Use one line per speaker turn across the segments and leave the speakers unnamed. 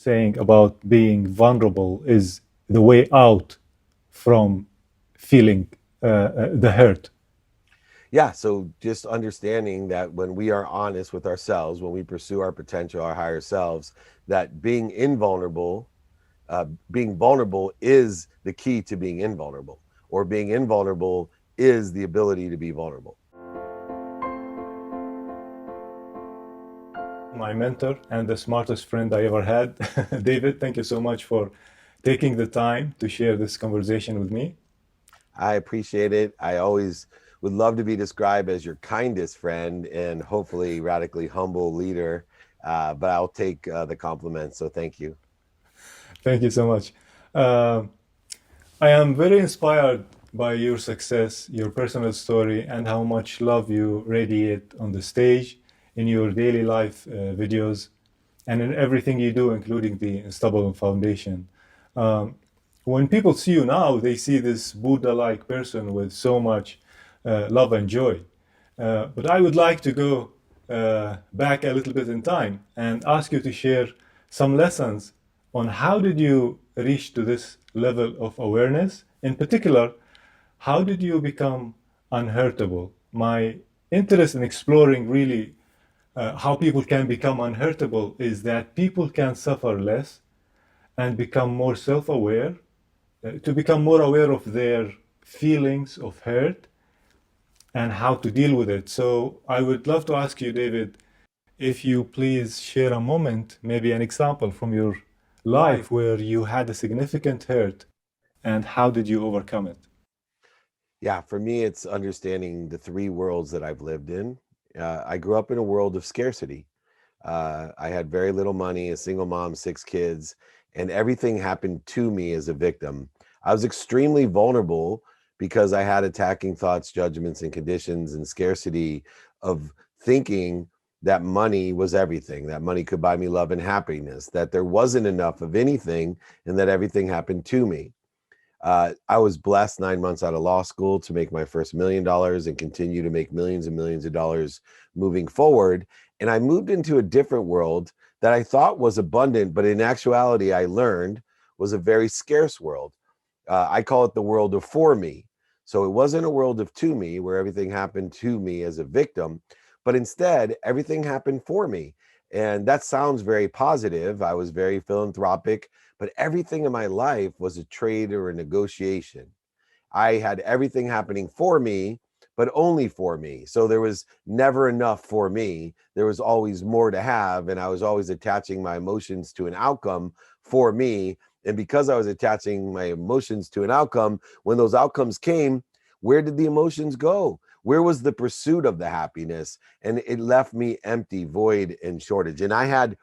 saying about being vulnerable is the way out from feeling the hurt.
Yeah, so just understanding that when we are honest with ourselves, when we pursue our potential, our higher selves, that being vulnerable is the key to being invulnerable, or being invulnerable is the ability to be vulnerable.
My mentor and the smartest friend I ever had, David, thank you so much for taking the time to share this conversation with me.
I appreciate it. I always would love to be described as your kindest friend and hopefully radically humble leader, but I'll take the compliment. So thank you.
Thank you so much. Uh, I am very inspired by your success, your personal story, and how much love you radiate on the stage, in your daily life videos, and in everything you do, including the Unstoppable Foundation. Um, when people see you now, they see this Buddha like person with so much love and joy. But I would like to go back a little bit in time and ask you to share some lessons on how did you reach to this level of awareness. In particular, how did you become unhurtable? My interest in exploring really how people can become unhurtable is that people can suffer less and become more self-aware, to become more aware of their feelings of hurt and how to deal with it. So I would love to ask you, David, if you please share a moment, maybe an example from your life where you had a significant hurt and how did you overcome it?
Yeah, for me, it's understanding the three worlds that I've lived in. I grew up in a world of scarcity. I had very little money, a single mom, six kids, and everything happened to me as a victim. I was extremely vulnerable because I had attacking thoughts, judgments, and conditions and scarcity of thinking that money was everything, that money could buy me love and happiness, that there wasn't enough of anything, and that everything happened to me. I was blessed 9 months out of law school to make my first $1 million and continue to make millions and millions of dollars moving forward. And I moved into a different world that I thought was abundant, but in actuality, I learned was a very scarce world. I call it the world of for me. So it wasn't a world of to me where everything happened to me as a victim, but instead everything happened for me. And that sounds very positive. I was very philanthropic, but everything in my life was a trade or a negotiation. I had everything happening for me, but only for me. So there was never enough for me. There was always more to have. And I was always attaching my emotions to an outcome for me. And because I was attaching my emotions to an outcome, when those outcomes came, where did the emotions go? Where was the pursuit of the happiness? And it left me empty, void, and shortage. And I had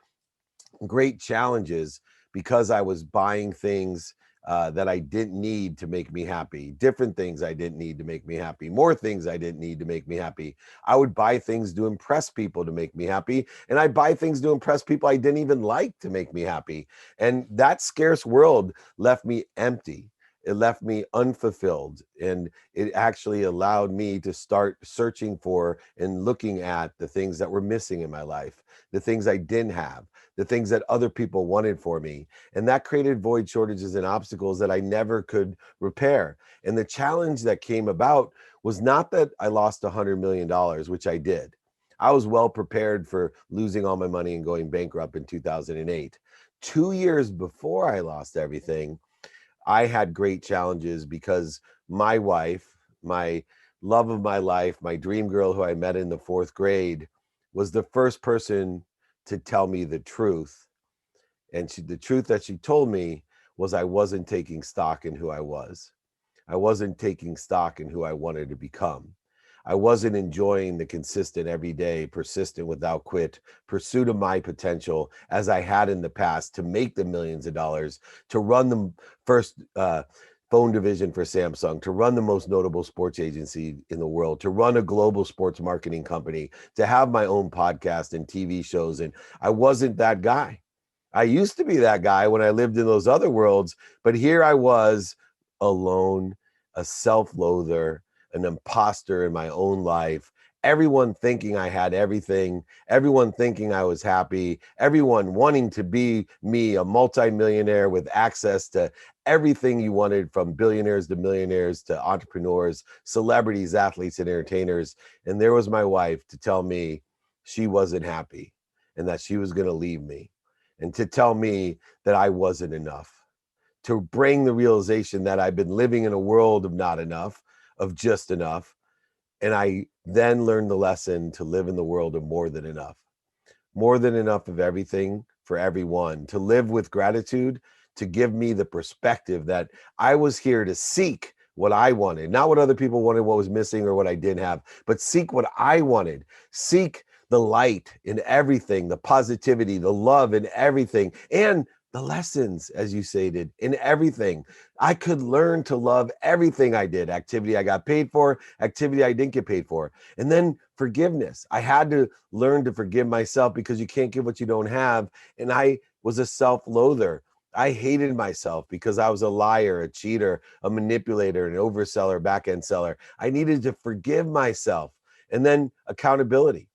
great challenges because I was buying things that I didn't need to make me happy, different things I didn't need to make me happy, more things I didn't need to make me happy. I would buy things to impress people to make me happy, and I'd buy things to impress people I didn't even like to make me happy. And that scarce world left me empty. It left me unfulfilled, and it actually allowed me to start searching for and looking at the things that were missing in my life, the things I didn't have, the things that other people wanted for me. And that created void, shortages, and obstacles that I never could repair. And the challenge that came about was not that I lost $100 million, which I did. I was well prepared for losing all my money and going bankrupt in 2008. 2 years before I lost everything, I had great challenges because my wife, my love of my life, my dream girl who I met in the fourth grade, was the first person to tell me the truth. And the truth that she told me was I wasn't taking stock in who I was. I wasn't taking stock in who I wanted to become. I wasn't enjoying the consistent, everyday, persistent, without quit pursuit of my potential as I had in the past to make the millions of dollars, to run the first phone division for Samsung, to run the most notable sports agency in the world, to run a global sports marketing company, to have my own podcast and TV shows. And I wasn't that guy. I used to be that guy when I lived in those other worlds, but here I was alone, a self-loather, an imposter in my own life, everyone thinking I had everything, everyone thinking I was happy, everyone wanting to be me, a multimillionaire with access to everything you wanted, from billionaires to millionaires to entrepreneurs, celebrities, athletes, and entertainers. And there was my wife to tell me she wasn't happy and that she was going to leave me, and to tell me that I wasn't enough, to bring the realization that I've been living in a world of not enough, of just enough. And I then learned the lesson to live in the world of more than enough of everything for everyone, to live with gratitude, to give me the perspective that I was here to seek what I wanted, not what other people wanted, what was missing or what I didn't have, but seek what I wanted, seek the light in everything, the positivity, the love in everything, and the lessons, as you stated, in everything. I could learn to love everything I did, activity I got paid for, activity I didn't get paid for. And then forgiveness. I had to learn to forgive myself, because you can't give what you don't have. And I was a self-loather. I hated myself because I was a liar, a cheater, a manipulator, an overseller, back-end seller. I needed to forgive myself. And then accountability.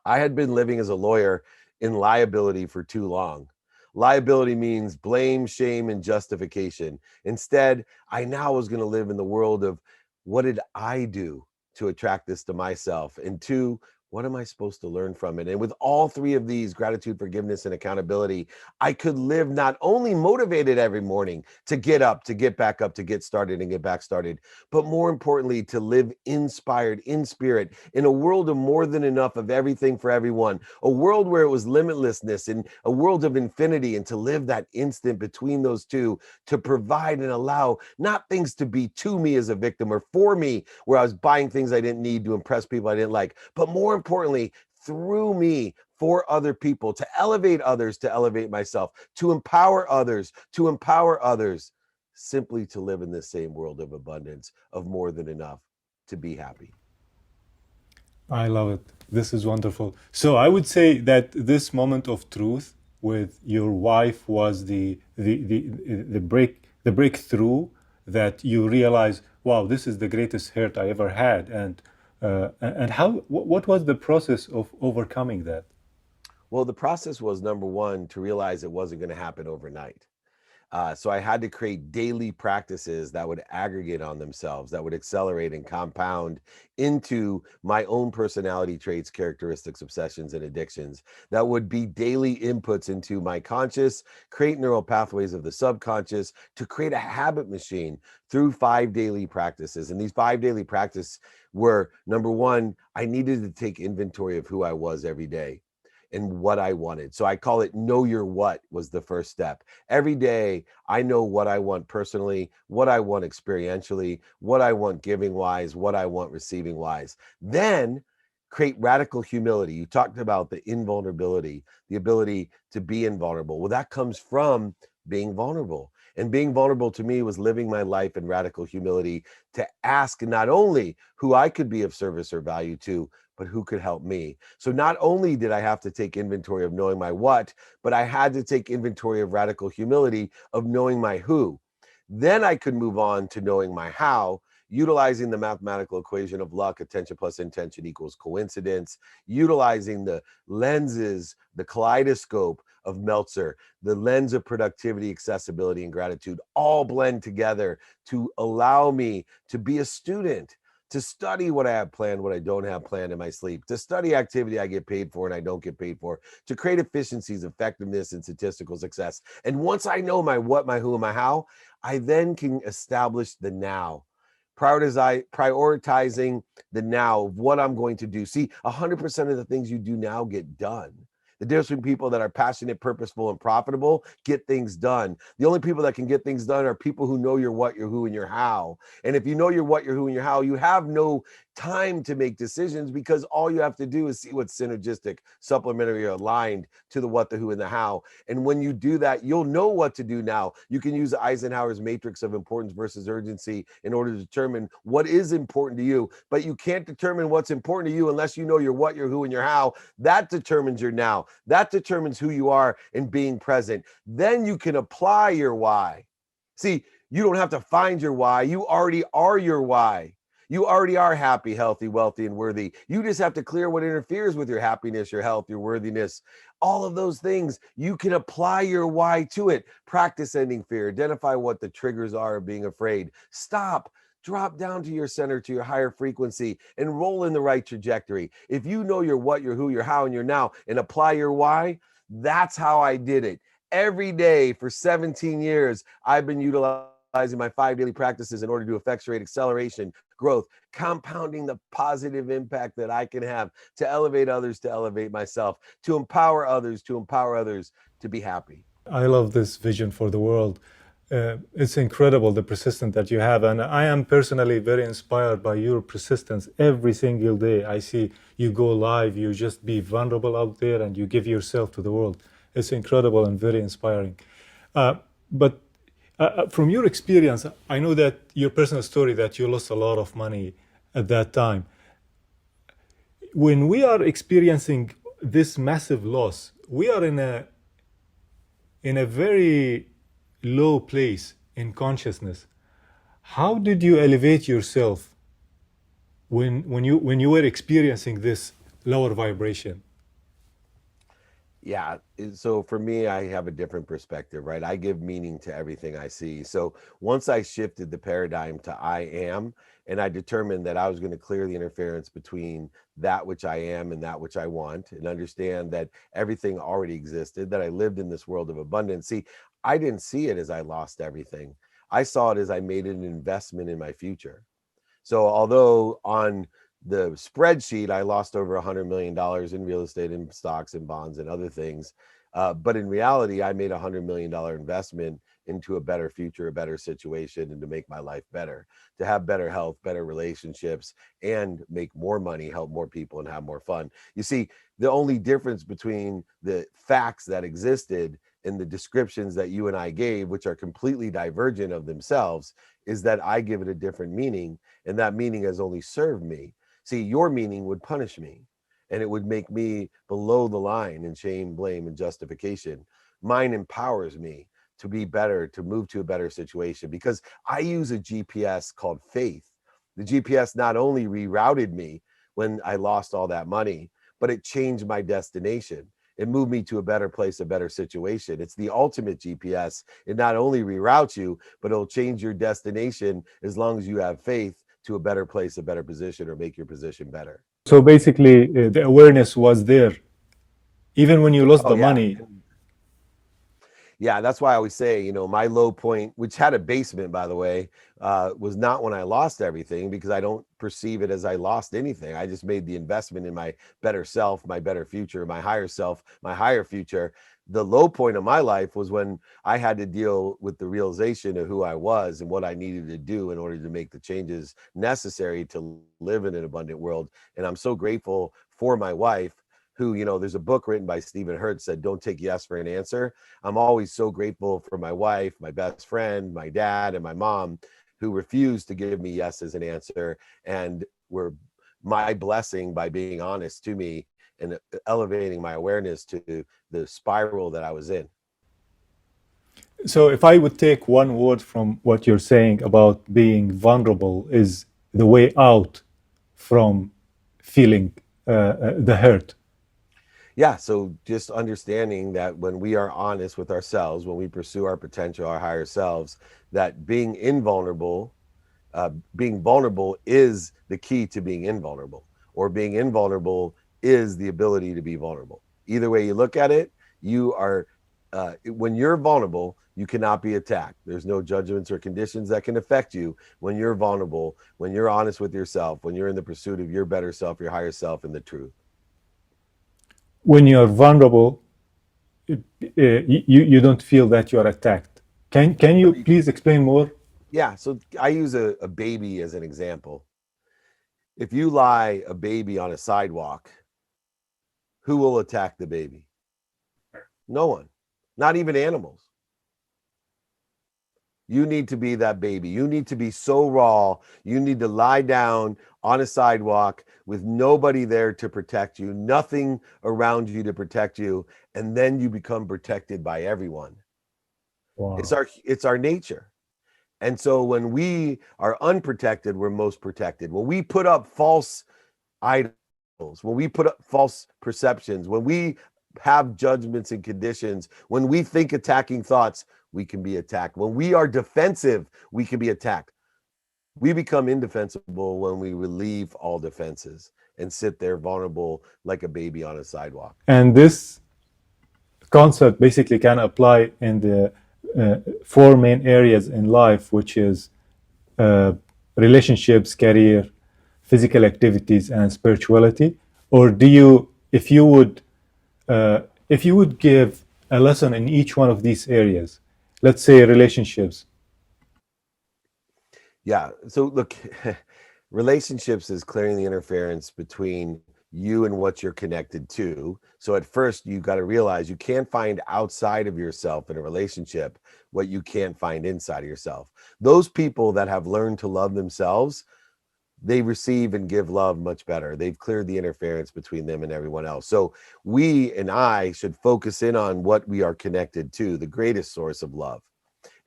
I had been living as a lawyer in liability for too long. Liability means blame, shame, and justification. Instead, I now was going to live in the world of, what did I do to attract this to myself? And two, what am I supposed to learn from it? And with all three of these, gratitude, forgiveness, and accountability, I could live not only motivated every morning to get up, to get back up, to get started and get back started, but more importantly, to live inspired, in spirit, in a world of more than enough of everything for everyone, a world where it was limitlessness and a world of infinity, and to live that instant between those two, to provide and allow not things to be to me as a victim or for me, where I was buying things I didn't need to impress people I didn't like, but more importantly, through me for other people, to elevate others, to elevate myself, to empower others, simply to live in this same world of abundance, of more than enough, to be happy.
I love it. This is wonderful. So I would say that this moment of truth with your wife was the breakthrough, that you realize, wow, this is the greatest hurt I ever had. And how, what was the process of overcoming that?
Well, the process was, number one, to realize it wasn't going to happen overnight. So I had to create daily practices that would aggregate on themselves, that would accelerate and compound into my own personality traits, characteristics, obsessions, and addictions, that would be daily inputs into my conscious, create neural pathways of the subconscious, to create a habit machine through 5 daily practices. And these 5 daily practices were, number one, I needed to take inventory of who I was every day and what I wanted. So I call it know your what, was the first step. Every day, I know what I want personally, what I want experientially, what I want giving wise, what I want receiving wise. Then create radical humility. You talked about the invulnerability, the ability to be invulnerable. Well, that comes from being vulnerable. And being vulnerable to me was living my life in radical humility, to ask not only who I could be of service or value to, but who could help me. So not only did I have to take inventory of knowing my what, but I had to take inventory of radical humility of knowing my who. Then I could move on to knowing my how, utilizing the mathematical equation of luck, attention plus intention equals coincidence, utilizing the lenses, the kaleidoscope of Meltzer, the lens of productivity, accessibility, and gratitude, all blend together to allow me to be a student, to study what I have planned, what I don't have planned in my sleep, to study activity I get paid for and I don't get paid for, to create efficiencies, effectiveness, and statistical success. And once I know my what, my who, and my how, I then can establish the now. Prioritizing the now of what I'm going to do. See, 100% of the things you do now get done. The difference between people that are passionate, purposeful, and profitable get things done. The only people that can get things done are people who know your what, your who, and your how. And if you know your what, your who, and your how, you have no time to make decisions, because all you have to do is see what's synergistic, supplementary, or aligned to the what, the who, and the how. And when you do that, you'll know what to do now. You can use Eisenhower's matrix of importance versus urgency in order to determine what is important to you. But you can't determine what's important to you unless you know your what, your who, and your how. That determines your now. That determines who you are in being present. Then you can apply your why. See, you don't have to find your why. You already are your why. You already are happy, healthy, wealthy, and worthy. You just have to clear what interferes with your happiness, your health, your worthiness, all of those things. You can apply your why to it. Practice ending fear. Identify what the triggers are of being afraid. Stop. Drop down to your center, to your higher frequency, and roll in the right trajectory. If you know your what, your who, your how, and your now, and apply your why, that's how I did it. Every day for 17 years, I've been utilizing my 5 daily practices in order to effectuate acceleration, growth, compounding the positive impact that I can have to elevate others, to elevate myself, to empower others, to be happy.
I love this vision for the world. It's incredible the persistence that you have, and I am personally very inspired by your persistence every single day. I see you go live, you just be vulnerable out there, and you give yourself to the world. It's incredible and very inspiring. But from your experience, I know that your personal story that you lost a lot of money at that time. When we are experiencing this massive loss, we are in a very low place in consciousness. How did you elevate yourself when you were experiencing this lower vibration?
Yeah. So for me, I have a different perspective, right? I give meaning to everything I see. So once I shifted the paradigm to I am, and I determined that I was going to clear the interference between that which I am and that which I want, and understand that everything already existed, that I lived in this world of abundance. See, I didn't see it as I lost everything. I saw it as I made an investment in my future. So although on the spreadsheet, I lost over $100 million in real estate and stocks and bonds and other things. But in reality, I made $100 million investment into a better future, a better situation, and to make my life better, to have better health, better relationships, and make more money, help more people, and have more fun. You see, the only difference between the facts that existed and the descriptions that you and I gave, which are completely divergent of themselves, is that I give it a different meaning, and that meaning has only served me. See, your meaning would punish me, and it would make me below the line in shame, blame, and justification. Mine empowers me to be better, to move to a better situation, because I use a GPS called faith. The GPS not only rerouted me when I lost all that money, but it changed my destination. It moved me to a better place, a better situation. It's the ultimate GPS. It not only reroutes you, but it'll change your destination as long as you have faith to a better place, a better position, or make your position better.
So basically, the awareness was there even when you lost
Oh
the
yeah.
money.
Yeah, that's why I always say, my low point, which had a basement, by the way, was not when I lost everything, because I don't perceive it as I lost anything. I just made the investment in my better self, my better future, my higher self, my higher future. The low point of my life was when I had to deal with the realization of who I was and what I needed to do in order to make the changes necessary to live in an abundant world. And I'm so grateful for my wife, who, there's a book written by Stephen Hertz said, "Don't take yes for an answer." I'm always so grateful for my wife, my best friend, my dad, and my mom, who refused to give me yes as an answer, and were my blessing by being honest to me and elevating my awareness to the spiral that I was in.
So if I would take one word from what you're saying about being vulnerable is the way out from feeling the hurt.
Yeah, so just understanding that when we are honest with ourselves, when we pursue our potential, our higher selves, that being vulnerable is the key to being invulnerable, or being invulnerable is the ability to be vulnerable. Either way you look at it, you are, when you're vulnerable, you cannot be attacked. There's no judgments or conditions that can affect you when you're vulnerable, when you're honest with yourself, when you're in the pursuit of your better self, your higher self, and the truth.
When you're vulnerable, you don't feel that you're attacked. Can you please explain more?
Yeah, so I use a baby as an example. If you lie a baby on a sidewalk, who will attack the baby? No one, not even animals. You need to be that baby. You need to be so raw. You need to lie down on a sidewalk with nobody there to protect you, nothing around you to protect you, and then you become protected by everyone.
Wow.
It's our nature. And so when we are unprotected, we're most protected. When we put up false idols, when we put up false perceptions, when we have judgments and conditions, when we think attacking thoughts, we can be attacked. When we are defensive, we can be attacked. We become indefensible when we relieve all defenses and sit there vulnerable like a baby on a sidewalk.
And this concept basically can apply in the four main areas in life, which is relationships, career, physical activities, and spirituality. Or do you, if you would give a lesson in each one of these areas, let's say relationships.
Yeah. So look, relationships is clearing the interference between you and what you're connected to. So at first, you got to realize you can't find outside of yourself in a relationship what you can't find inside of yourself. Those people that have learned to love themselves, they receive and give love much better. They've cleared the interference between them and everyone else. So we and I should focus in on what we are connected to, the greatest source of love.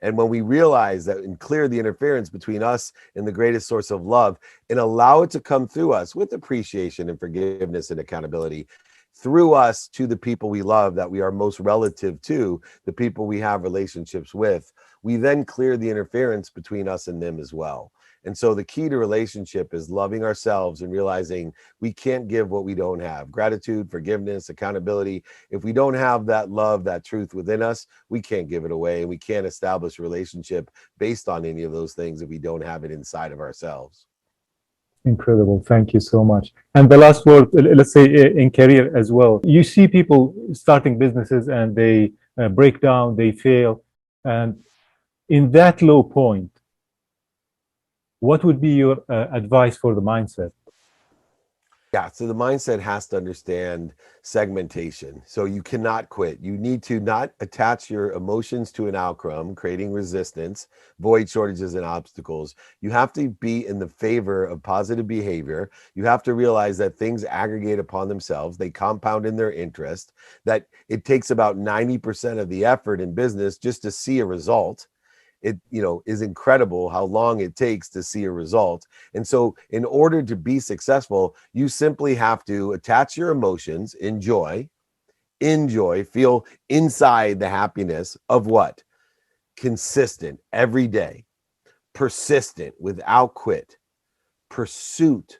And when we realize that and clear the interference between us and the greatest source of love and allow it to come through us with appreciation and forgiveness and accountability through us to the people we love that we are most relative to, the people we have relationships with, we then clear the interference between us and them as well. And so the key to relationship is loving ourselves and realizing we can't give what we don't have. Gratitude, forgiveness, accountability. If we don't have that love, that truth within us, we can't give it away. And we can't establish a relationship based on any of those things if we don't have it inside of ourselves.
Incredible. Thank you so much. And the last word, let's say in career as well. You see people starting businesses and they break down, they fail. And in that low point, what would be your advice for the mindset?
Yeah, so the mindset has to understand segmentation. So you cannot quit. You need to not attach your emotions to an outcome, creating resistance, void shortages and obstacles. You have to be in the favor of positive behavior. You have to realize that things aggregate upon themselves. They compound in their interest, that it takes about 90% of the effort in business just to see a result. It is incredible how long it takes to see a result. And so in order to be successful, you simply have to attach your emotions, enjoy, feel inside the happiness of what? Consistent every day, persistent without quit, pursuit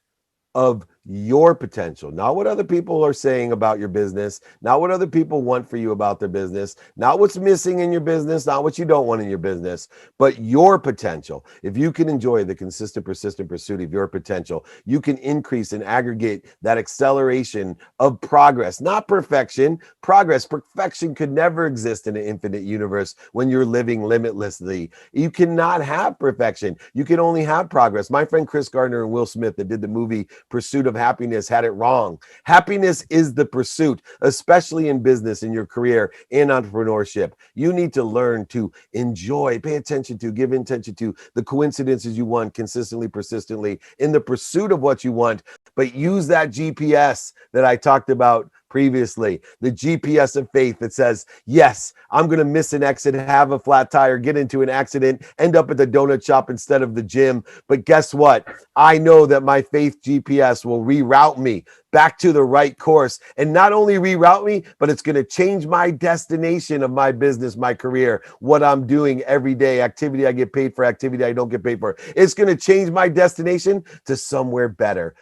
of your potential, not what other people are saying about your business, not what other people want for you about their business, not what's missing in your business, not what you don't want in your business, but your potential. If you can enjoy the consistent, persistent pursuit of your potential, you can increase and aggregate that acceleration of progress, not perfection, progress. Perfection could never exist in an infinite universe when you're living limitlessly. You cannot have perfection. You can only have progress. My friend Chris Gardner and Will Smith that did the movie Pursuit of Happiness had it wrong. Happiness is the pursuit, especially in business, in your career, in entrepreneurship. You need to learn to enjoy, pay attention to, give attention to the coincidences you want consistently, persistently in the pursuit of what you want, but use that GPS that I talked about previously, the GPS of faith that says, yes, I'm going to miss an exit, have a flat tire, get into an accident, end up at the donut shop instead of the gym. But guess what? I know that my faith GPS will reroute me back to the right course, and not only reroute me, but it's going to change my destination of my business, my career, what I'm doing every day, activity I get paid for, activity I don't get paid for. It's going to change my destination to somewhere better,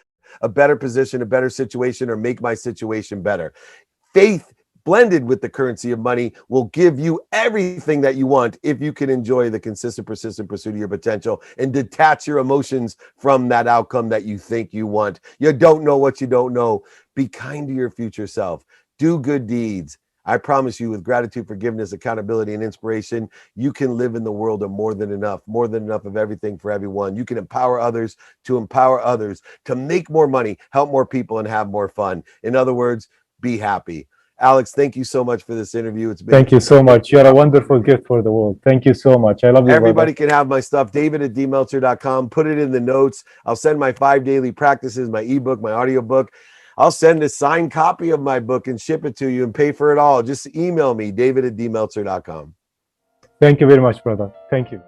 a better position, a better situation, or make my situation better. Faith blended with the currency of money will give you everything that you want if you can enjoy the consistent, persistent pursuit of your potential and detach your emotions from that outcome that you think you want. You don't know what you don't know. Be kind to your future self. Do good deeds. I promise you, with gratitude, forgiveness, accountability, and inspiration, you can live in the world of more than enough of everything for everyone. You can empower others to make more money, help more people, and have more fun. In other words, be happy. Alex, thank you so much for this interview. It's been
Thank you so much. You're a wonderful gift for the world. Thank you so much. I love you.
Everybody can have my stuff. David@dmeltzer.com. Put it in the notes. I'll send my 5 daily practices, my ebook, my audiobook. I'll send a signed copy of my book and ship it to you and pay for it all. Just email me, David@dmeltzer.com.
Thank you very much, brother. Thank you.